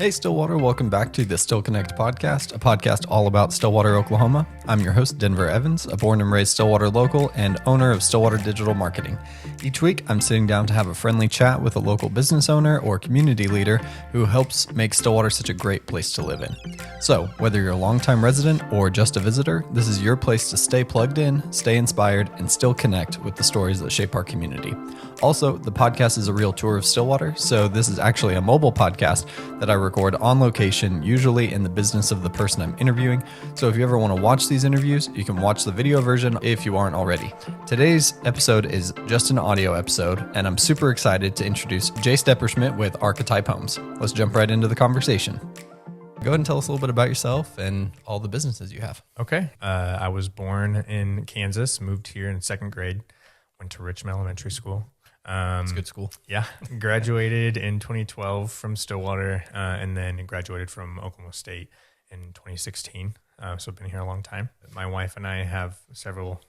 Hey Stillwater, welcome back to the Still Connect podcast, a podcast all about Stillwater, Oklahoma. I'm your host, Denver Evans, a born and raised Stillwater local and owner of Stillwater Digital Marketing. Each week, I'm sitting down to have a friendly chat with a local business owner or community leader who helps make Stillwater such a great place to live in. So, whether you're a longtime resident or just a visitor, this is your place to stay plugged in, stay inspired, and still connect with the stories that shape our community. Also, the podcast is a real tour of Stillwater, so this is actually a mobile podcast that I record on location, usually in the business of the person I'm interviewing. So if you ever want to watch these interviews, you can watch the video version if you aren't already. Today's episode is just an audio episode, and I'm super excited to introduce Jase Depperschmidt with Archetype Homes. Let's jump right into the conversation. Go ahead and tell us a little bit about yourself and all the businesses you have. Okay. I was born in Kansas, moved here in second grade, went to Richmond Elementary School. It's a good school. Yeah. Graduated in 2012 from Stillwater, and then graduated from Oklahoma State in 2016. So I've been here a long time. My wife and I have several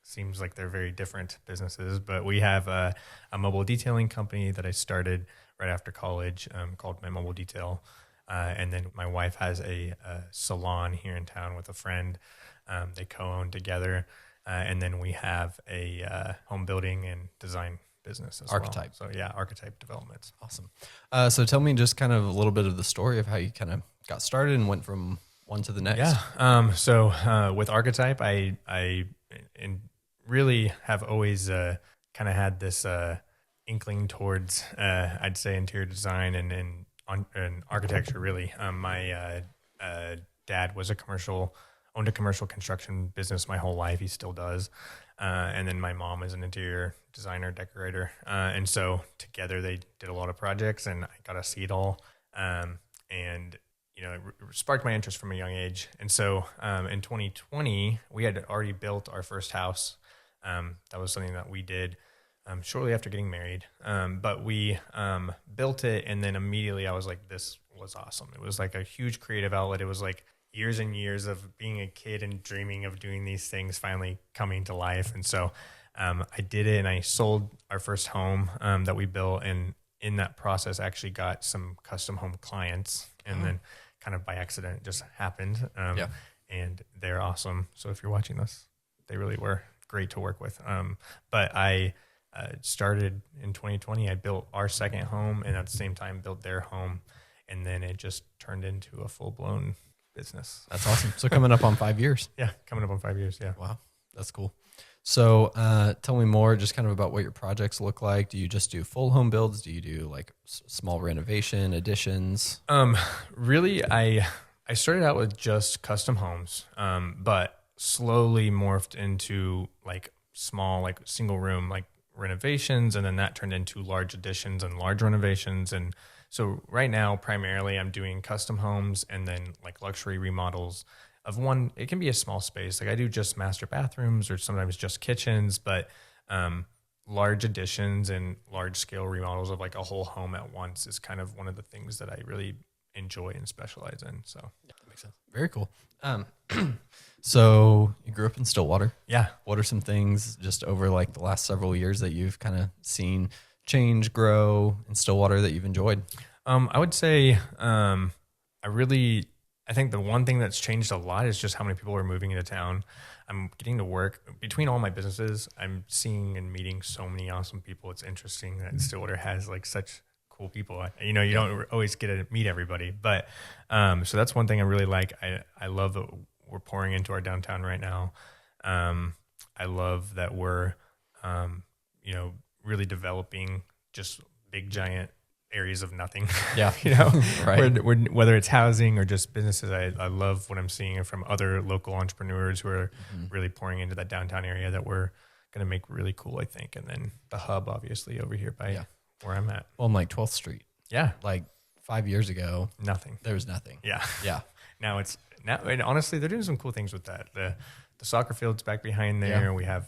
seems like they're very different businesses, but we have a mobile detailing company that I started right after college called My Mobile Detail. And then my wife has a salon here in town with a friend. They co-own together. And then we have a home building and design business as Archetype. Well. So yeah, Archetype Developments. Awesome. So tell me just kind of a little bit of the story of how you kind of got started and went from one to the next. Yeah. So with Archetype, I really have always kind of had this inkling towards I'd say interior design and architecture. Really, my dad was owned a commercial construction business my whole life. He still does. And then my mom is an interior designer, decorator. And so together they did a lot of projects and I got to see it all. And, it sparked my interest from a young age. And so in 2020, we had already built our first house. That was something that we did shortly after getting married. But we built it and then immediately I was like, this was awesome. It was like a huge creative outlet. It was like years and years of being a kid and dreaming of doing these things finally coming to life. And so I did it and I sold our first home that we built. And in that process, I actually got some custom home clients. And then kind of by accident, it just happened. And they're awesome. So if you're watching this, they really were great to work with. But I started in 2020. I built our second home and at the same time built their home. And then it just turned into a full-blown business. That's awesome. So coming up on 5 years. Yeah, coming up on 5 years. Yeah. Wow, that's cool. So tell me more just kind of about what your projects look like. Do you just do full home builds? Do you do like small renovation, additions? Really, I started out with just custom homes, but slowly morphed into like small, like single room, like renovations. And then that turned into large additions and large renovations. And so right now, primarily I'm doing custom homes and then like luxury remodels of one. It can be a small space. Like I do just master bathrooms or sometimes just kitchens, but large additions and large scale remodels of like a whole home at once is kind of one of the things that I really enjoy and specialize in. So yeah, that makes sense. Very cool. So you grew up in Stillwater. Yeah. What are some things just over like the last several years that you've kind of seen change, grow in Stillwater that you've enjoyed? I would say I think the one thing that's changed a lot is just how many people are moving into town. I'm getting to work between all my businesses. I'm seeing and meeting so many awesome people. It's interesting that Stillwater has like such cool people. You don't always get to meet everybody, but so that's one thing I really like. I love that we're pouring into our downtown right now. I love that we're really developing just big giant areas of nothing. Yeah. Right. Whether it's housing or just businesses, I love what I'm seeing from other local entrepreneurs who are really pouring into that downtown area that we're going to make really cool, I think. And then the hub, obviously, over here by where I'm at. Well, I'm like 12th Street. Yeah. Like 5 years ago. Nothing. There was nothing. Yeah. Yeah. Now and honestly, they're doing some cool things with that. The soccer field's back behind there. Yeah. We have,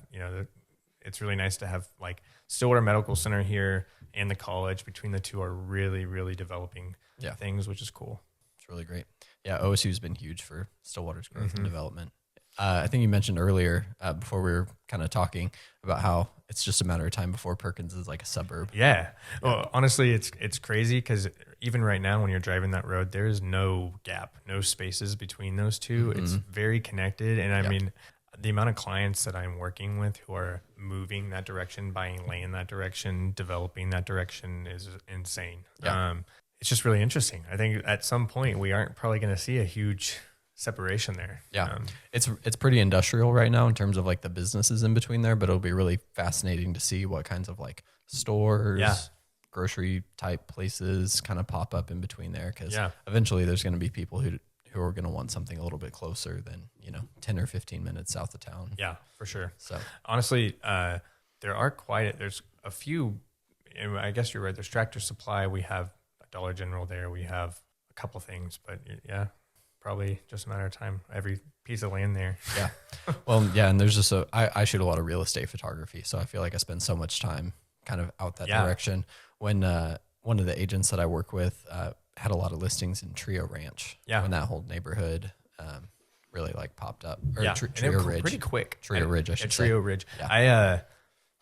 it's really nice to have like Stillwater Medical Center here and the college. Between the two are really, really developing things, which is cool. It's really great. Yeah, OSU has been huge for Stillwater's growth and development. I think you mentioned earlier before we were kind of talking about how it's just a matter of time before Perkins is like a suburb. Yeah. Well, honestly, it's crazy because even right now when you're driving that road, there is no gap, no spaces between those two. It's very connected. And I mean, the amount of clients that I'm working with who are moving that direction, buying land that direction, developing that direction is insane. Yeah. It's just really interesting. I think at some point we aren't probably going to see a huge separation there. Yeah. It's pretty industrial right now in terms of like the businesses in between there, but it'll be really fascinating to see what kinds of like stores, grocery type places kind of pop up in between there. Cause eventually there's going to be people who are going to want something a little bit closer than, 10 or 15 minutes south of town. Yeah, for sure. So honestly, there's a few, I guess you're right. There's Tractor Supply. We have a Dollar General there. We have a couple things, but yeah, probably just a matter of time. Every piece of land there. Yeah. Well, yeah. And there's just I shoot a lot of real estate photography. So I feel like I spend so much time kind of out that direction. When one of the agents that I work with had a lot of listings in Trio Ranch. Yeah. When that whole neighborhood really like popped up. Or Trio Ridge. Pretty quick. Trio Ridge, I should say. Trio Ridge. Yeah.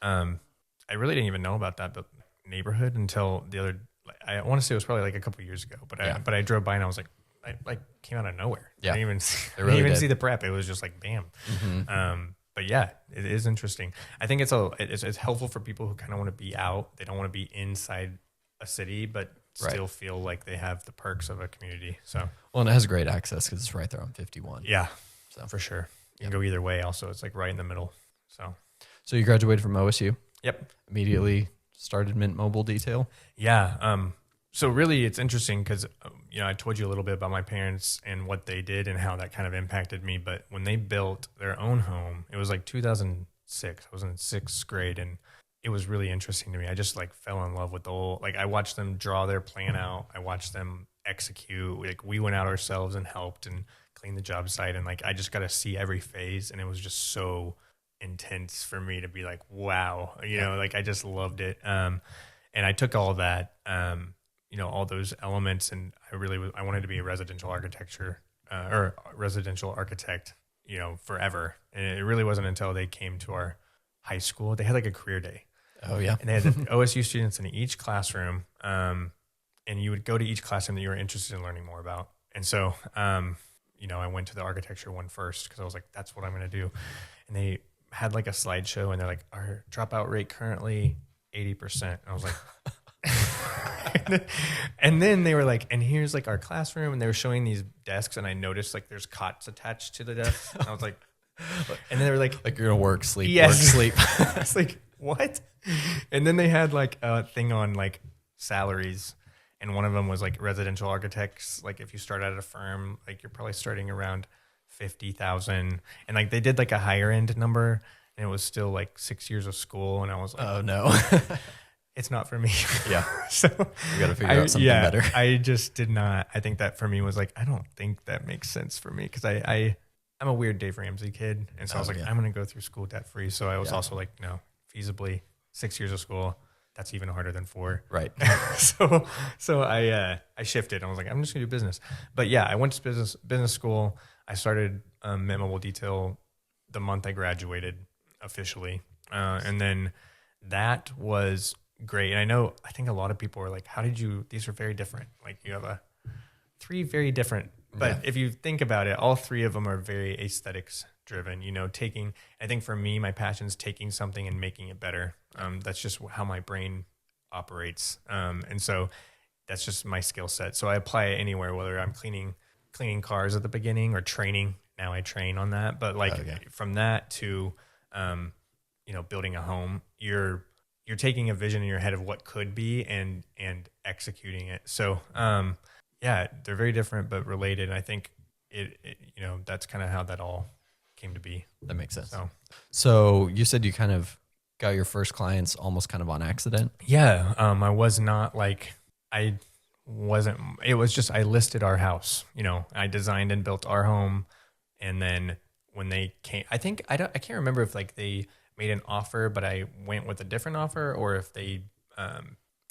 I really didn't even know about that neighborhood until I want to say it was probably like a couple of years ago, but I drove by and I was like, I came out of nowhere. Yeah. I didn't even see the prep. It was just like, bam. Mm-hmm. But yeah, it is interesting. I think it's helpful for people who kind of want to be out. They don't want to be inside a city, but still feel like they have the perks of a community. So, well, and it has great access because it's right there on 51. Yeah, so for sure. You can go either way. Also, it's like right in the middle. So you graduated from OSU? Yep. Immediately started Mint Mobile Detail? Yeah. So really it's interesting because, I told you a little bit about my parents and what they did and how that kind of impacted me. But when they built their own home, it was like 2006. I was in sixth grade and it was really interesting to me. I just like fell in love with I watched them draw their plan out. I watched them execute. Like we went out ourselves and helped and cleaned the job site. And like, I just got to see every phase. And it was just so intense for me to be like, wow, like I just loved it. And I took all that, all those elements, and I wanted to be a residential architecture or residential architect, forever. And it really wasn't until they came to our high school. They had like a career day. Oh yeah. And they had OSU students in each classroom. And you would go to each classroom that you were interested in learning more about. And so, I went to the architecture one first because I was like, that's what I'm going to do. And they had like a slideshow and they're like, our dropout rate currently 80%. And I was like, and then they were like, and here's like our classroom, and they were showing these desks, and I noticed like there's cots attached to the desks. And I was like, and then they were like you're gonna work, sleep, yes. work, sleep. I was like, what? And then they had like a thing on like salaries, and one of them was like residential architects. Like if you start out at a firm, like you're probably starting around 50,000, and like they did like a higher end number, and it was still like 6 years of school, and I was like, oh no. It's not for me. Yeah. So we got to figure out something better. I just did not. I think that for me was like, I don't think that makes sense for me because I'm a weird Dave Ramsey kid. And so I was like, I'm going to go through school debt free. So I was also like, no, feasibly 6 years of school. That's even harder than 4. Right. So I shifted. I was like, I'm just going to do business. But yeah, I went to business school. I started Mint Mobile Detail the month I graduated officially. And then that was great. And I think a lot of people were like, these are very different. Like you have 3 very different, but if you think about it, all 3 of them are very aesthetics driven, I think for me, my passion is taking something and making it better. That's just how my brain operates. And so that's just my skill set. So I apply it anywhere, whether I'm cleaning cars at the beginning or training. Now I train on that, but from that to, building a home, you're taking a vision in your head of what could be and executing it. So, they're very different, but related. And I think that's kind of how that all came to be. That makes sense. So you said you kind of got your first clients almost kind of on accident. Yeah. I was not it was just, I listed our house, I designed and built our home. And then when they came, I can't remember if like they made an offer, but I went with a different offer, or if they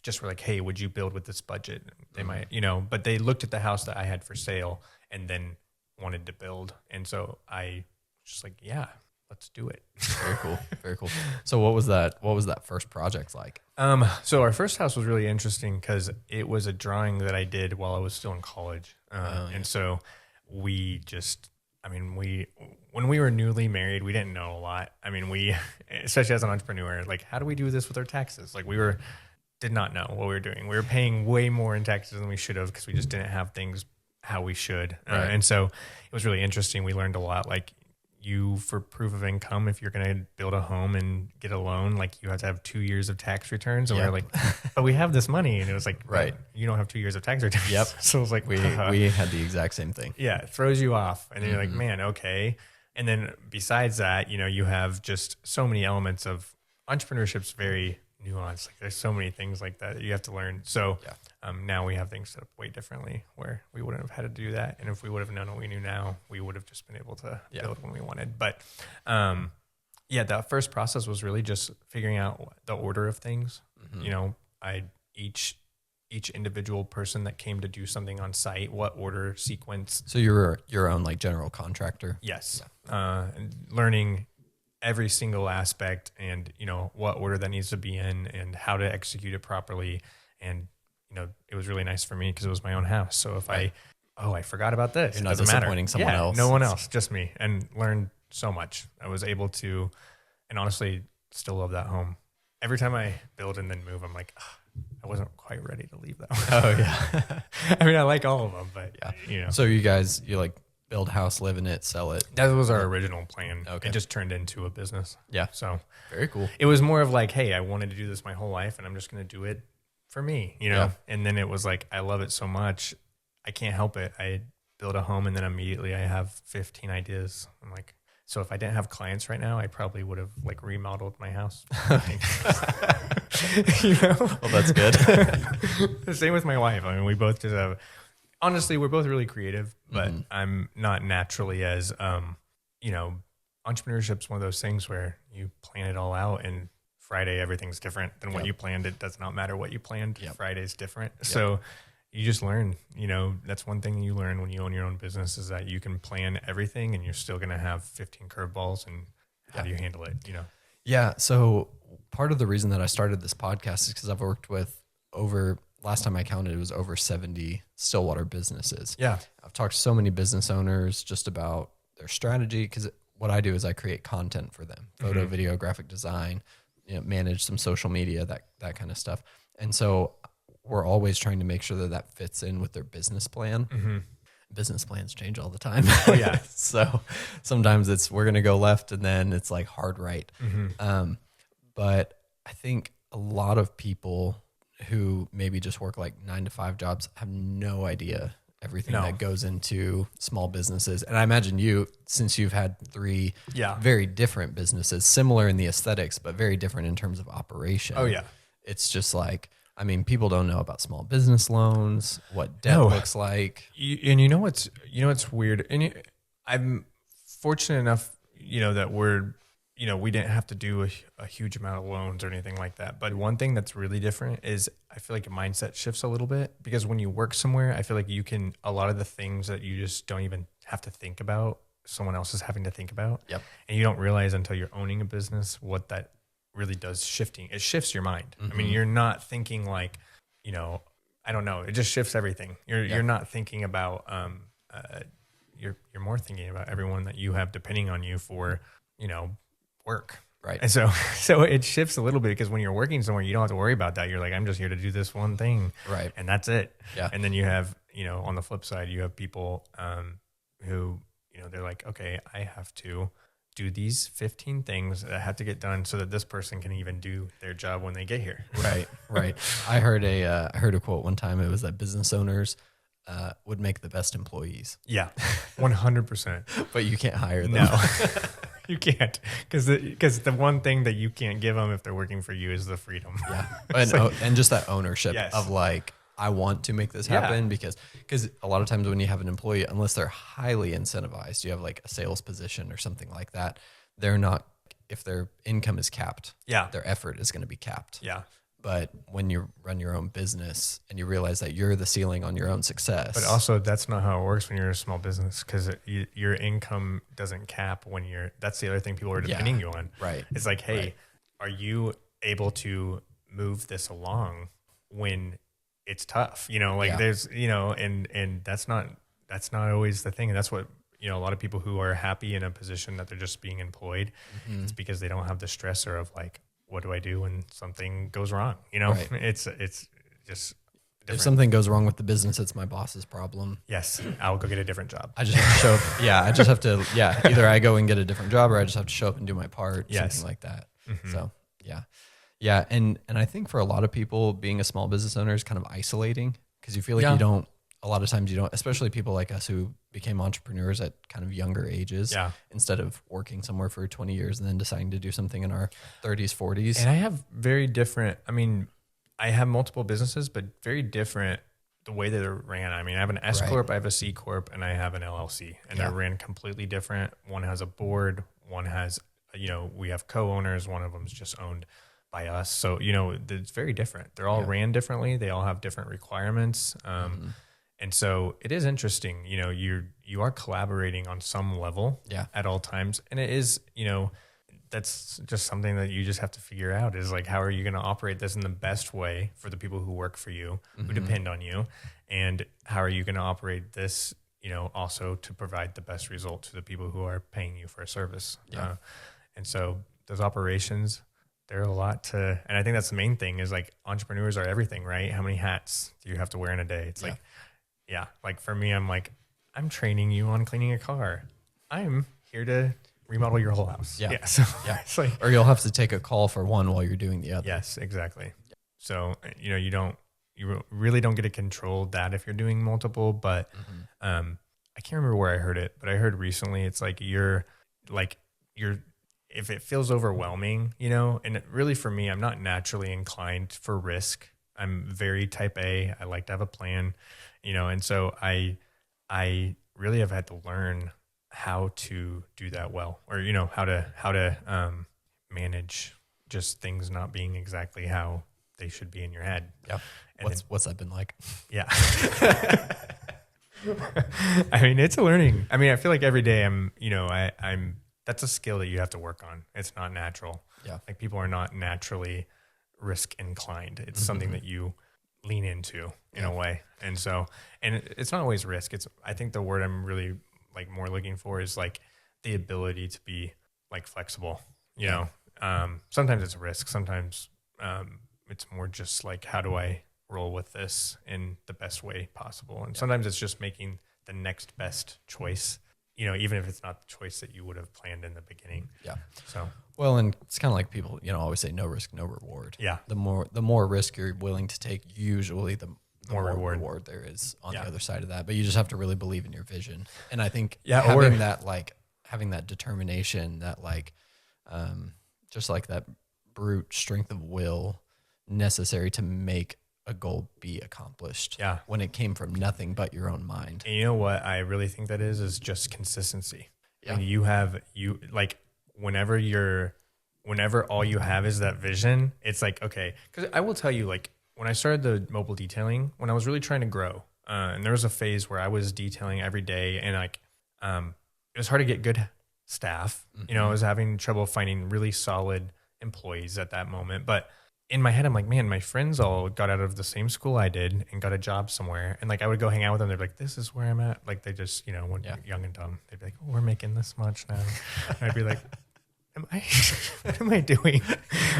just were like, hey, would you build with this budget? They might, but they looked at the house that I had for sale and then wanted to build. And so I just like, yeah, let's do it. Very cool. Very cool. So what was that first project like? So our first house was really interesting because it was a drawing that I did while I was still in college. And so we just, when we were newly married, we didn't know a lot. Especially as an entrepreneur, like, how do we do this with our taxes? Like, did not know what we were doing. We were paying way more in taxes than we should have because we just didn't have things how we should. Right. And so it was really interesting. We learned a lot. Like, for proof of income, if you're going to build a home and get a loan, like, you have to have 2 years of tax returns. And we were like, but we have this money. And it was like, right, you don't have 2 years of tax returns. Yep. So it was like, we had the exact same thing. Yeah. It throws you off. And then you're like, man, okay. And then besides that, you have just so many elements of entrepreneurship's very nuanced. Like, there's so many things like that you have to learn. So now we have things set up way differently where we wouldn't have had to do that. And if we would have known what we knew now, we would have just been able to build when we wanted. But that first process was really just figuring out the order of things. Each individual person that came to do something on site, what order, sequence. So you're your own like general contractor? Yes. And learning every single aspect and, what order that needs to be in and how to execute it properly. And, it was really nice for me because it was my own house. So if I forgot about this, you're not disappointing someone else. No one else, just me, and learned so much. I was able to, and honestly, still love that home. Every time I build and then move, I'm like, I wasn't quite ready to leave that one. Oh yeah. I like all of them, but So you like build a house, live in it, sell it. That was our original plan. Okay. It just turned into a business. Yeah. So very cool. It was more of like, hey, I wanted to do this my whole life and I'm just going to do it for me, And then it was like, I love it so much. I can't help it. I build a home and then immediately I have 15 ideas. I'm like, so if I didn't have clients right now, I probably would have like remodeled my house. Well, that's good. Same with my wife. We both just have, honestly, we're both really creative, but I'm not naturally as, entrepreneurship's one of those things where you plan it all out and Friday, everything's different than what you planned. It does not matter what you planned. Friday's different. So you just learn, that's one thing you learn when you own your own business is that you can plan everything and you're still going to have 15 curveballs and how do you handle it, Yeah. So part of the reason that I started this podcast is because I've worked with last time I counted, it was over 70 Stillwater businesses. Yeah. I've talked to so many business owners just about their strategy because what I do is I create content for them, photo, video, graphic design, manage some social media, that kind of stuff. And so we're always trying to make sure that fits in with their business plan. Business plans change all the time. Oh yeah. So sometimes we're going to go left and then it's like hard right. But I think a lot of people who maybe just work like 9-to-5 jobs have no idea everything that goes into small businesses. And I imagine since you've had 3 very different businesses, similar in the aesthetics, but very different in terms of operation. Oh yeah. It's just like, people don't know about small business loans, what debt looks like. What's weird. And I'm fortunate enough, that we didn't have to do a huge amount of loans or anything like that. But one thing that's really different is I feel like your mindset shifts a little bit because when you work somewhere, I feel like a lot of the things that you just don't even have to think about, someone else is having to think about. Yep. And you don't realize until you're owning a business what that really does shifting. It shifts your mind. You're not thinking like, I don't know. It just shifts everything. You're not thinking about, you're more thinking about everyone that you have depending on you for, work. Right. And so it shifts a little bit because when you're working somewhere, you don't have to worry about that. You're like, I'm just here to do this one thing. Right. And that's it. Yeah. And then you have, on the flip side, you have people, who, they're like, okay, I have to do these 15 things that have to get done so that this person can even do their job when they get here. Right. Right. I heard a quote one time. It was that business owners would make the best employees. Yeah. 100%. But you can't hire them. No. You can't, because the one thing that you can't give them if they're working for you is the freedom. Yeah, and just that ownership of like, I want to make this happen because a lot of times when you have an employee, unless they're highly incentivized, you have like a sales position or something like that, they're not, if their income is capped, their effort is going to be capped. Yeah. But when you run your own business and you realize that you're the ceiling on your own success. But also that's not how it works when you're a small business, because your income doesn't cap when that's the other thing people are depending you on. Right. It's like, hey, are you able to move this along when it's tough? There's, and that's not always the thing. And that's what, a lot of people who are happy in a position that they're just being employed, it's because they don't have the stressor of like, what do I do when something goes wrong? Right. It's just different. If something goes wrong with the business, it's my boss's problem. Yes, I'll go get a different job. I just have to show up. Yeah, I just have to. Yeah, either I go and get a different job, or I just have to show up and do my part. Something like that. So yeah, and I think for a lot of people, being a small business owner is kind of isolating, because you feel like you don't. A lot of times you don't, especially people like us who became entrepreneurs at kind of younger ages, instead of working somewhere for 20 years and then deciding to do something in our 30s, 40s. And I have very different, I have multiple businesses, but very different the way that they're ran. I have an S Corp, I have a C Corp, and I have an LLC, and they're ran completely different. One has a board, one has, we have co-owners, one of them is just owned by us. So, it's very different. They're all ran differently. They all have different requirements. And so it is interesting, you are collaborating on some level at all times. And it is, that's just something that you just have to figure out, is like, how are you going to operate this in the best way for the people who work for you, who depend on you? And how are you going to operate this, also to provide the best result to the people who are paying you for a service? And so those operations, they're a lot to, and I think that's the main thing, is like, entrepreneurs are everything, right? How many hats do you have to wear in a day? It's like for me, I'm like, I'm training you on cleaning a car. I'm here to remodel your whole house. So it's like, or you'll have to take a call for one while you're doing the other. Yes, exactly. So, you really don't get to control that if you're doing multiple, but I can't remember where I heard it, but I heard recently, it's like, if it feels overwhelming, and really for me, I'm not naturally inclined for risk. I'm very type A. I like to have a plan, and so I really have had to learn how to do that well, or, how to manage just things not being exactly how they should be in your head. Yeah. What's that been like? Yeah. It's a learning. I feel like every day I'm that's a skill that you have to work on. It's not natural. Yeah. Like, people are not naturally risk inclined. It's something that you lean into in a way. And so, and it's not always risk. I think the word I'm really like more looking for is like the ability to be like flexible, sometimes it's a risk. Sometimes, it's more just like, how do I roll with this in the best way possible? And sometimes it's just making the next best choice, even if it's not the choice that you would have planned in the beginning. Yeah. So, well, and it's kind of like people, always say no risk, no reward. Yeah. The more risk you're willing to take, usually the more reward there is on the other side of that. But you just have to really believe in your vision. And I think having that determination, that just like that brute strength of will necessary to make a goal be accomplished. Yeah. When it came from nothing but your own mind. And you know what I really think that is just consistency. Yeah. And whenever all you have is that vision, it's like, okay, because I will tell you, like, when I started the mobile detailing, when I was really trying to grow, and there was a phase where I was detailing every day, and like, it was hard to get good staff. I was having trouble finding really solid employees at that moment. But in my head, I'm like, man, my friends all got out of the same school I did and got a job somewhere. And like, I would go hang out with them. They're like, this is where I'm at. Like, they just, when you're young and dumb, they'd be like, oh, we're making this much now. And I'd be like, what am I doing?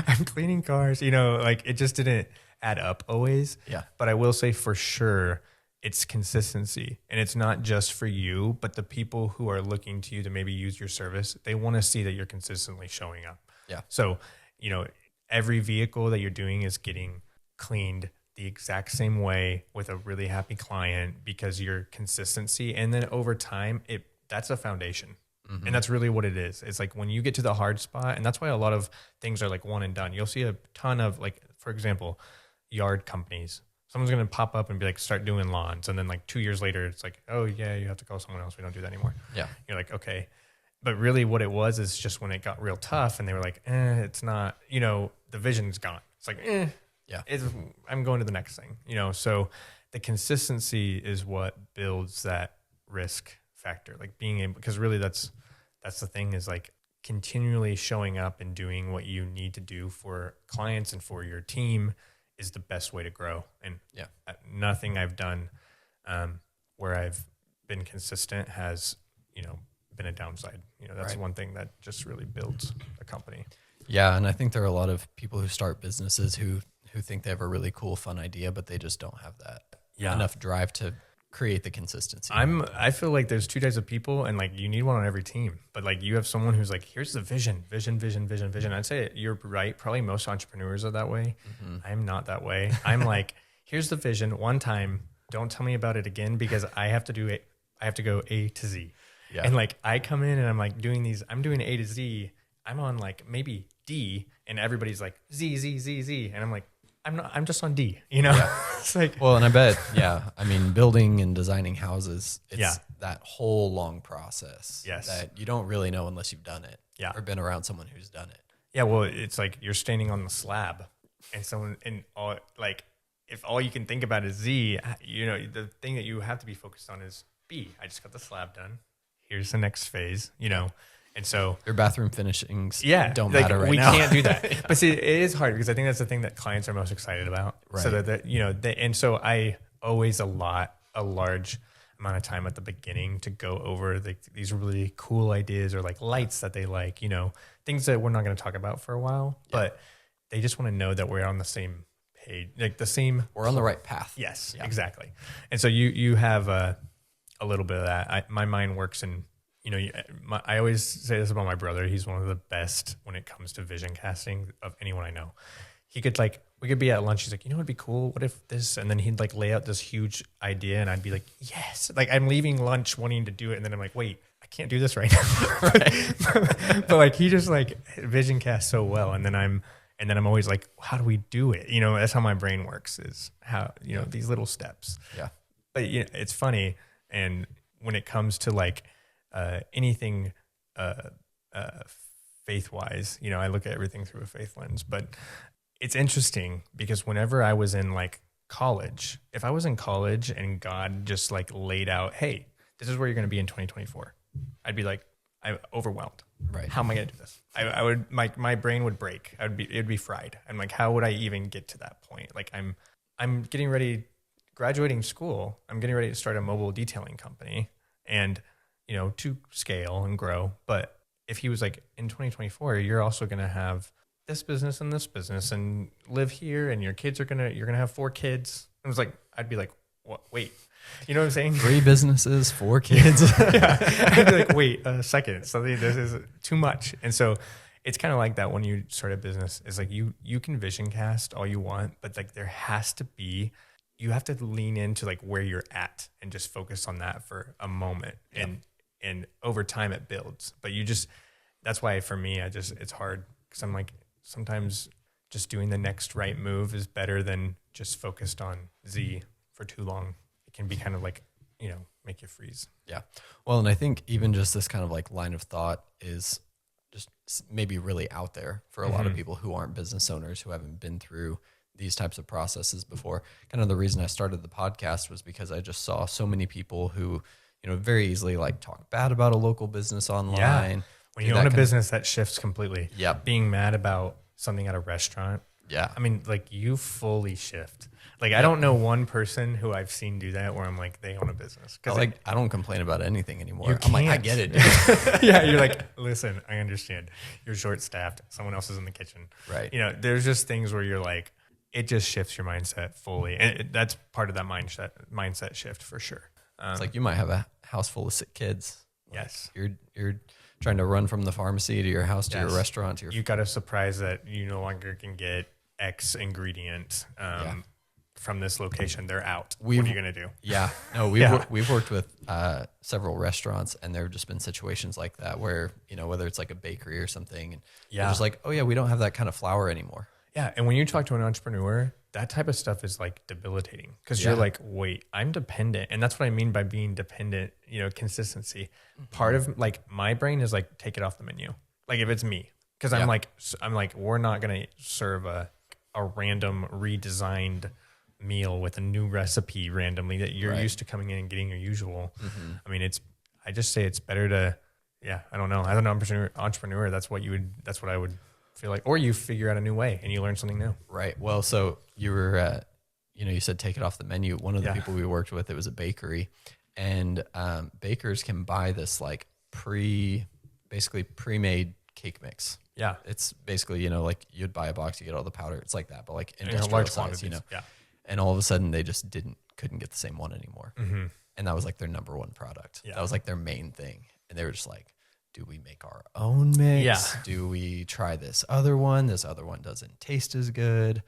I'm cleaning cars, like, it just didn't add up always. Yeah. But I will say for sure, it's consistency, and it's not just for you, but the people who are looking to you to maybe use your service, they want to see that you're consistently showing up. Yeah. So, every vehicle that you're doing is getting cleaned the exact same way with a really happy client, because your consistency, and then over time, that's a foundation. And that's really what it is. It's like when you get to the hard spot, and that's why a lot of things are like one and done. You'll see a ton of, like, for example, yard companies. Someone's going to pop up and be like, start doing lawns. And then like 2 years later, it's like, oh yeah, you have to call someone else. We don't do that anymore. Yeah. You're like, okay. But really what it was is just when it got real tough and they were like, it's not, the vision's gone. It's like, Yeah. I'm going to the next thing, so the consistency is what builds that risk factor, like being able, because really that's the thing, is like continually showing up and doing what you need to do for clients and for your team is the best way to grow. And nothing I've done where I've been consistent has, been a downside. That's one thing that just really builds a company. Yeah. And I think there are a lot of people who start businesses who think they have a really cool, fun idea, but they just don't have that enough drive to create the consistency. I feel like there's two types of people, and like you need one on every team, but like you have someone who's like, here's the vision. I'd say you're right. Probably most entrepreneurs are that way. I'm not that way. I'm like, here's the vision one time. Don't tell me about it again, because I have to do it. I have to go A to Z. Yeah. And like, I come in and I'm like I'm doing A to Z. I'm on like maybe D, and everybody's like Z. And I'm like, I'm just on D, Yeah. It's like, well, and I bet, I mean, building and designing houses, it's that whole long process that you don't really know unless you've done it or been around someone who's done it. Yeah. Well, it's like you're standing on the slab, and if all you can think about is Z, the thing that you have to be focused on is B. I just got the slab done. Here's the next phase, And so your bathroom finishings don't like, matter right we now. We can't do that. But see, it is hard, because I think that's the thing that clients are most excited about. Right. So that and so I always allot a large amount of time at the beginning to go over these really cool ideas, or like lights that they like, things that we're not going to talk about for a while, but they just want to know that we're on the same page, like the same. We're on the right path. Yes, exactly. And so you have a little bit of that. My mind works in, I always say this about my brother. He's one of the best when it comes to vision casting of anyone I know. He could we could be at lunch. He's like, what'd be cool? What if this? And then he'd like lay out this huge idea, and I'd be like, yes. Like I'm leaving lunch wanting to do it, and then I'm like, wait, I can't do this right now. But like he just like vision casts so well, and then I'm always like, how do we do it? That's how my brain works, is how these little steps. Yeah. But it's funny, and when it comes to like anything faith-wise, I look at everything through a faith lens. But it's interesting, because whenever I was in like college, if I was in college and God just like laid out, hey, this is where you're going to be in 2024, I'd be like, I'm overwhelmed. Right. How am I going to do this? I would, my brain would break. It'd be fried. I'm like, how would I even get to that point? Like I'm getting ready, graduating school. I'm getting ready to start a mobile detailing company, and to scale and grow. But if he was like, in 2024, you're also going to have this business and live here, and your kids you're going to have 4 kids. I was like, I'd be like, what? Wait, you know what I'm saying? 3 businesses, 4 kids. I'd be like, wait a second. This is too much. And so it's kind of like that when you start a business. It's like you can vision cast all you want, but like there has to be, you have to lean into like where you're at and just focus on that for a moment. Yep. And over time it builds. But that's why for me, it's hard, because I'm like, sometimes just doing the next right move is better than just focused on Z for too long. It can be kind of like, make you freeze. Yeah. Well, and I think even just this kind of like line of thought is just maybe really out there for a lot of people who aren't business owners, who haven't been through these types of processes before. Kind of the reason I started the podcast was because I just saw so many people who, very easily like talk bad about a local business online. Yeah. When you own a business, that shifts completely. Yeah. Being mad about something at a restaurant. Yeah. I mean, like you fully shift. Like, I don't know one person who I've seen do that where I'm like, they own a business. I don't complain about anything anymore. I'm like, I get it, dude. Yeah. You're like, listen, I understand. You're short staffed. Someone else is in the kitchen. Right. There's just things where you're like, it just shifts your mindset fully. And that's part of that mindset shift for sure. It's like you might have a house full of sick kids. Like yes. You're trying to run from the pharmacy to your house to your restaurant to your. You got a surprise that you no longer can get X ingredient from this location. They're out. What are you gonna do? Yeah, no, we've worked with several restaurants, and there have just been situations like that where whether it's like a bakery or something, and they're just like, oh yeah, we don't have that kind of flour anymore. Yeah, and when you talk to an entrepreneur, that type of stuff is like debilitating, because you're like, wait, I'm dependent. And that's what I mean by being dependent, consistency. Part of like my brain is like, take it off the menu. Like if it's me, because I'm like, we're not going to serve a a random redesigned meal with a new recipe randomly that you're used to coming in and getting your usual. I mean, I just say it's better to, I don't know. As an entrepreneur, that's what I would feel like, or you figure out a new way and you learn something new. Right. Well, so you were, you said take it off the menu. One of the people we worked with, it was a bakery, and bakers can buy this like basically pre-made cake mix. Yeah. It's basically, like you'd buy a box, you get all the powder. It's like that, but like industrial large size, quantities. Yeah. And all of a sudden they just couldn't get the same one anymore. And that was like their number one product. Yeah. That was like their main thing. And they were just like, do we make our own mix? Yeah. Do we try this other one? This other one doesn't taste as good.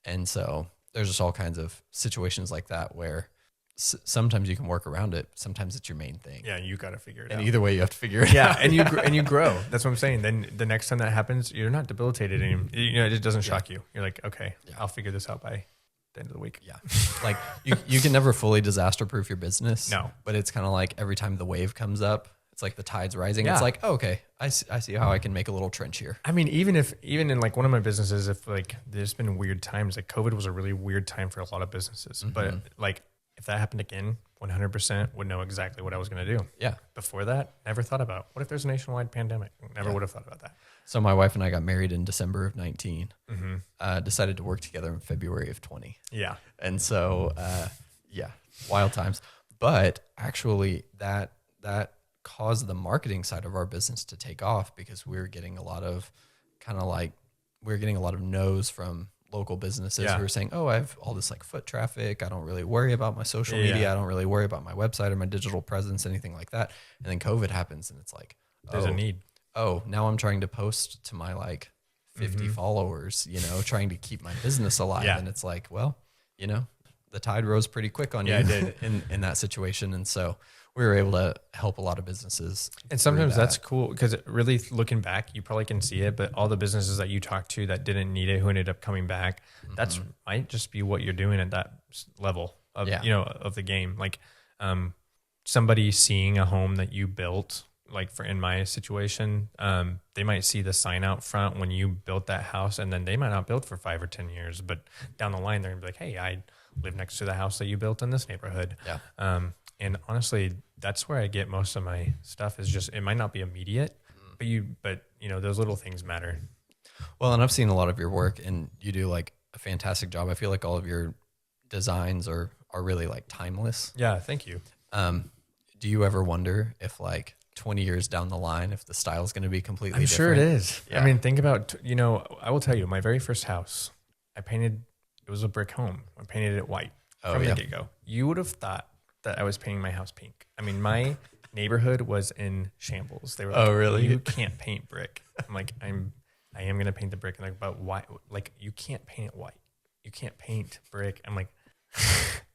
And so there's just all kinds of situations like that where sometimes you can work around it. Sometimes it's your main thing. Yeah, you got to figure it out. And either way, you have to figure it out. Yeah, and you grow. That's what I'm saying. Then the next time that happens, you're not debilitated anymore. It doesn't shock you. You're like, okay, I'll figure this out by the end of the week. Yeah, like you can never fully disaster-proof your business. No, but it's kind of like every time the wave comes up, it's like the tide's rising. Yeah. It's like, oh, okay, I see how I can make a little trench here. I mean, even in like one of my businesses, if like there's been weird times, like COVID was a really weird time for a lot of businesses. But like if that happened again, 100% would know exactly what I was going to do. Yeah. Before that, never thought about what if there's a nationwide pandemic? Never would have thought about that. So my wife and I got married in December of 19. Decided to work together in February of 20. Yeah. And so, wild times. But actually, that caused the marketing side of our business to take off because we were getting a lot of no's from local businesses who were saying, oh, I have all this like foot traffic. I don't really worry about my social media. I don't really worry about my website or my digital presence, anything like that. And then COVID happens and it's like, there's a need. Oh, now I'm trying to post to my like 50 followers, trying to keep my business alive. And it's like, well, the tide rose pretty quick on you in that situation. And so we were able to help a lot of businesses. And sometimes that's cool because really looking back, you probably can see it, but all the businesses that you talked to that didn't need it, who ended up coming back, that's might just be what you're doing at that level of, of the game. Like somebody seeing a home that you built, like in my situation, they might see the sign out front when you built that house, and then they might not build for 5 or 10 years, but down the line, they're gonna be like, hey, I live next to the house that you built in this neighborhood. Yeah. And honestly, that's where I get most of my stuff is just, it might not be immediate, but those little things matter. Well, and I've seen a lot of your work and you do like a fantastic job. I feel like all of your designs are really like timeless. Yeah. Thank you. Do you ever wonder if like 20 years down the line, if the style is going to be completely different? I'm sure it is. Yeah. I mean, think about, I will tell you, my very first house, it was a brick home. I painted it white from the get-go. You would have thought that I was painting my house pink. I mean, my neighborhood was in shambles. They were like, oh, really? You can't paint brick. I'm like, I am going to paint the brick. And they're like, but why? Like, you can't paint it white. You can't paint brick. I'm like,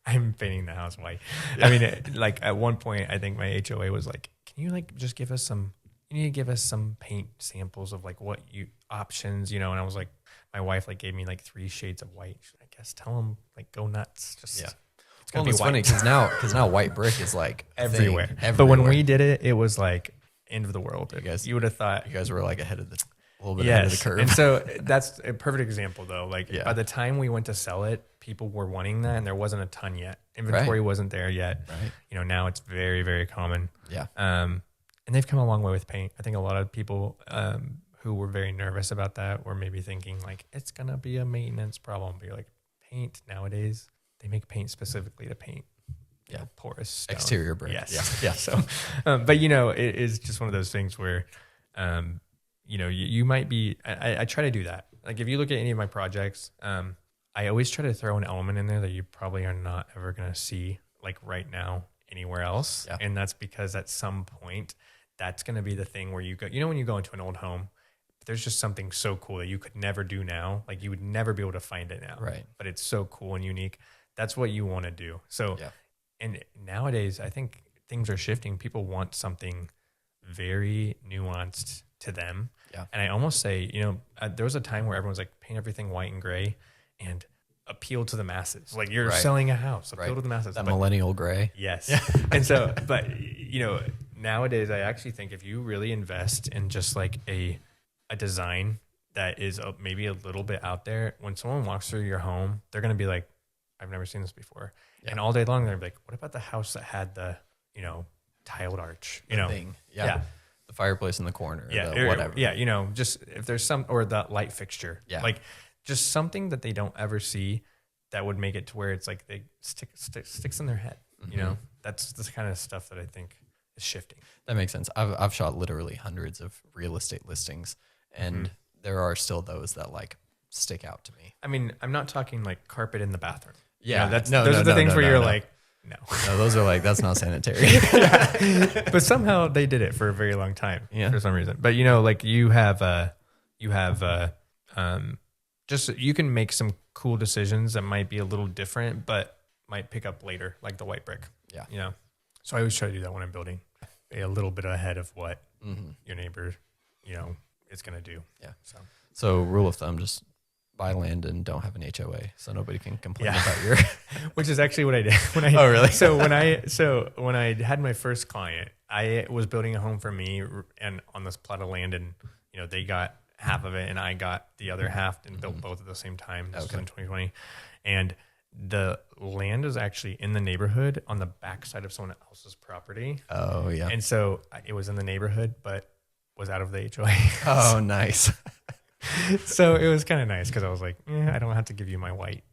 I'm painting the house white. Yeah. I mean, like at one point, I think my HOA was like, can you like just give us some paint samples of like what options, and I was like, my wife like gave me like 3 shades of white. I guess tell them like go nuts. Just it's gonna be white. Funny because now white brick is like everywhere. But when we did it, it was like end of the world. You would have thought you guys were like ahead of the ahead of the curve. And so that's a perfect example though. Like by the time we went to sell it, people were wanting that, and there wasn't a ton yet. Inventory wasn't there yet. Right. Now it's very, very common. Yeah. And they've come a long way with paint. I think a lot of people who were very nervous about that were maybe thinking like it's gonna be a maintenance problem. But you're like, paint nowadays, they make paint specifically to paint. Yeah, porous stone. Exterior brick. Yes. Yeah. So, but it is just one of those things where, you might be. I try to do that. Like if you look at any of my projects, I always try to throw an element in there that you probably are not ever going to see like right now anywhere else. Yeah. And that's because at some point, that's going to be the thing where you go. When you go into an old home, there's just something so cool that you could never do now. Like you would never be able to find it now. Right. But it's so cool and unique. That's what you want to do. So, and nowadays I think things are shifting. People want something very nuanced to them. Yeah. And I almost say, there was a time where everyone's like paint everything white and gray and appeal to the masses. Like you're selling a house, appeal to the masses. That millennial gray. Yes. Yeah. And so, but nowadays I actually think if you really invest in just like a design that is maybe a little bit out there, when someone walks through your home, they're going to be like, I've never seen this before. Yeah. And all day long, they're going to be like, what about the house that had the, tiled arch, thing. Yeah. The fireplace in the corner. Yeah. The whatever. Yeah. Just if there's or the light fixture. Yeah. Like just something that they don't ever see that would make it to where it's like they sticks in their head. Mm-hmm. That's the kind of stuff that I think is shifting. That makes sense. I've shot literally hundreds of real estate listings, and there are still those that like stick out to me. I mean, I'm not talking like carpet in the bathroom. Yeah, those are the things where you're like, no. No, those are like, that's not sanitary. But somehow they did it for a very long time for some reason. But like you have just, you can make some cool decisions that might be a little different, but might pick up later, like the white brick. Yeah. So I always try to do that when I'm building, be a little bit ahead of what your neighbor, is going to do. Yeah. So rule of thumb, just buy land and don't have an HOA, so nobody can complain about your. Which is actually what I did Oh, really? So when I had my first client, I was building a home for me and on this plot of land, and they got half of it and I got the other half, and built both at the same time. This was in 2020, and the land is actually in the neighborhood on the backside of someone else's property. Oh yeah. And so it was in the neighborhood, but was out of the HOA. Oh, nice. So it was kind of nice because I was like, I don't have to give you my white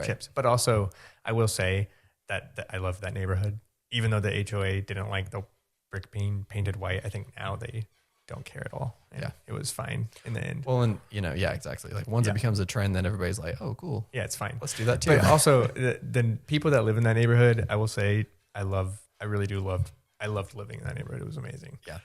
tips. But also, I will say that I love that neighborhood. Even though the HOA didn't like the brick being painted white, I think now they don't care at all. And it was fine in the end. Well, and exactly. Like once it becomes a trend, then everybody's like, oh, cool. Yeah, it's fine. Let's do that too. But also, the people that live in that neighborhood, I will say, I loved living in that neighborhood. It was amazing. Yeah.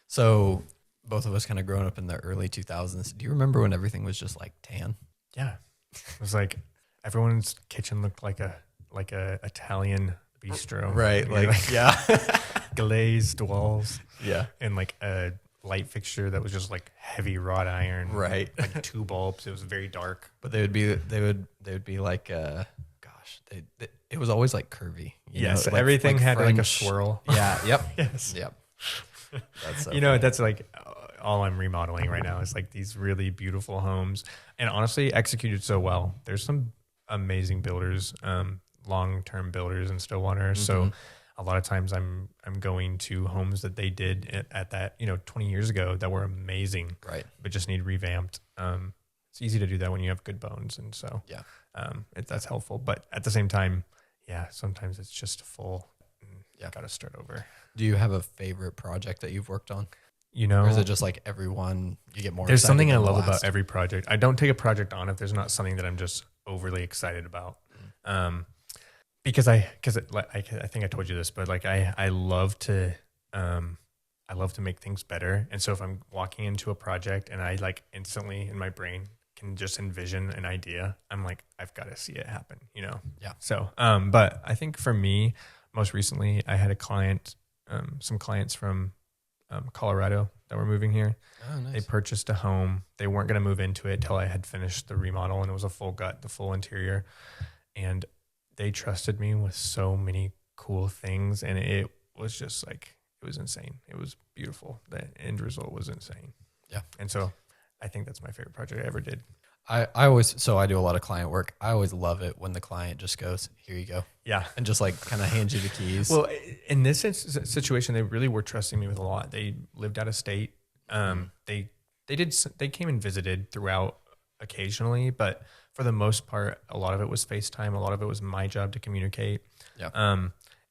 So both of us kind of growing up in the early 2000s. Do you remember when everything was just like tan? Yeah. It was like everyone's kitchen looked like a Italian bistro. Right. Glazed walls. Yeah. And like a light fixture that was just like heavy wrought iron. Right. Like 2 bulbs. It was very dark. But they would be like, it was always like curvy. Yes. Like, everything like had French, like a swirl. Yeah. Yep. Yes. Yep. That's so that's like all I'm remodeling right now is like these really beautiful homes, and honestly executed so well. There's some amazing builders, long-term builders in Stillwater. So a lot of times I'm going to homes that they did at that, 20 years ago that were amazing, right, but just need revamped. It's easy to do that when you have good bones. And so, that's helpful. But at the same time, sometimes it's just full. Got to start over. Do you have a favorite project that you've worked on? Or is it just like everyone you get more? There's something I love about every project. I don't take a project on if there's not something that I'm just overly excited about. Because I think I told you this, but like I love to make things better. And so if I'm walking into a project and I like instantly in my brain can just envision an idea, I'm like, I've got to see it happen, Yeah. So, but I think for me, most recently I had a client, some clients from Colorado that were moving here. Oh, nice. They purchased a home. They weren't going to move into it till I had finished the remodel, and it was a full gut, the full interior. And they trusted me with so many cool things, and it was just like, it was insane. It was beautiful. The end result was insane. Yeah. And so I think that's my favorite project I ever did. I do a lot of client work. I always love it when the client just goes, here you go. Yeah. And just like kind of hands you the keys. Well, in this situation, they really were trusting me with a lot. They lived out of state. They came and visited throughout occasionally, but for the most part, a lot of it was FaceTime. A lot of it was my job to communicate. Yeah.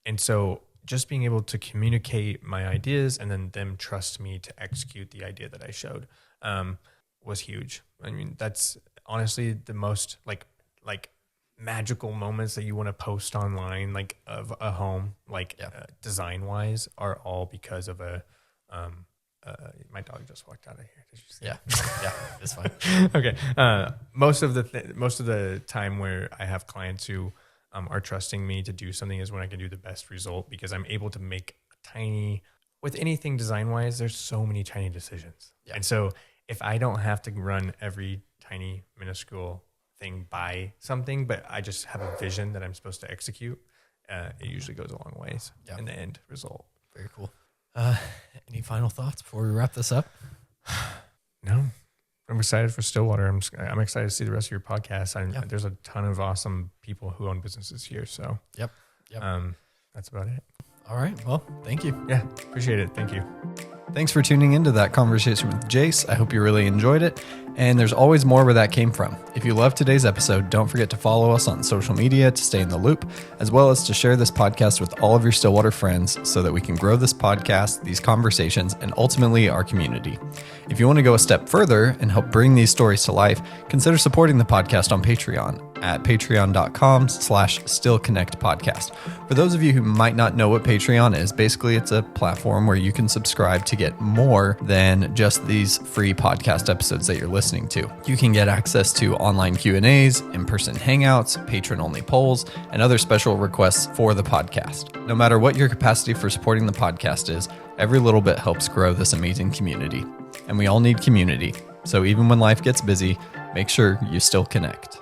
And so just being able to communicate my ideas and then them trust me to execute the idea that I showed, was huge. I mean, that's honestly the most like magical moments that you want to post online, like of a home, design wise, are all because of my dog just walked out of here. Did you see? Yeah. Yeah. It's fine. Okay. Most of the time where I have clients who are trusting me to do something is when I can do the best result, because I'm able to make with anything design wise, there's so many tiny decisions. Yeah. And so if I don't have to run every tiny minuscule thing by something, but I just have a vision that I'm supposed to execute, it usually goes a long ways in the end result. Very cool. Any final thoughts before we wrap this up? No. I'm excited for Stillwater. I'm excited to see the rest of your podcast. There's a ton of awesome people who own businesses here. So Yep. that's about it. All right. Well, thank you. Yeah, appreciate it. Thank you. Thanks for tuning into that conversation with Jase. I hope you really enjoyed it. And there's always more where that came from. If you loved today's episode, don't forget to follow us on social media to stay in the loop, as well as to share this podcast with all of your Stillwater friends so that we can grow this podcast, these conversations, and ultimately our community. If you want to go a step further and help bring these stories to life, consider supporting the podcast on Patreon at patreon.com/stillconnectpodcast. For those of you who might not know what Patreon is, basically it's a platform where you can subscribe to get more than just these free podcast episodes that you're listening to. You can get access to online Q&As, in-person hangouts, patron-only polls, and other special requests for the podcast. No matter what your capacity for supporting the podcast is, every little bit helps grow this amazing community. And we all need community. So even when life gets busy, make sure you still connect.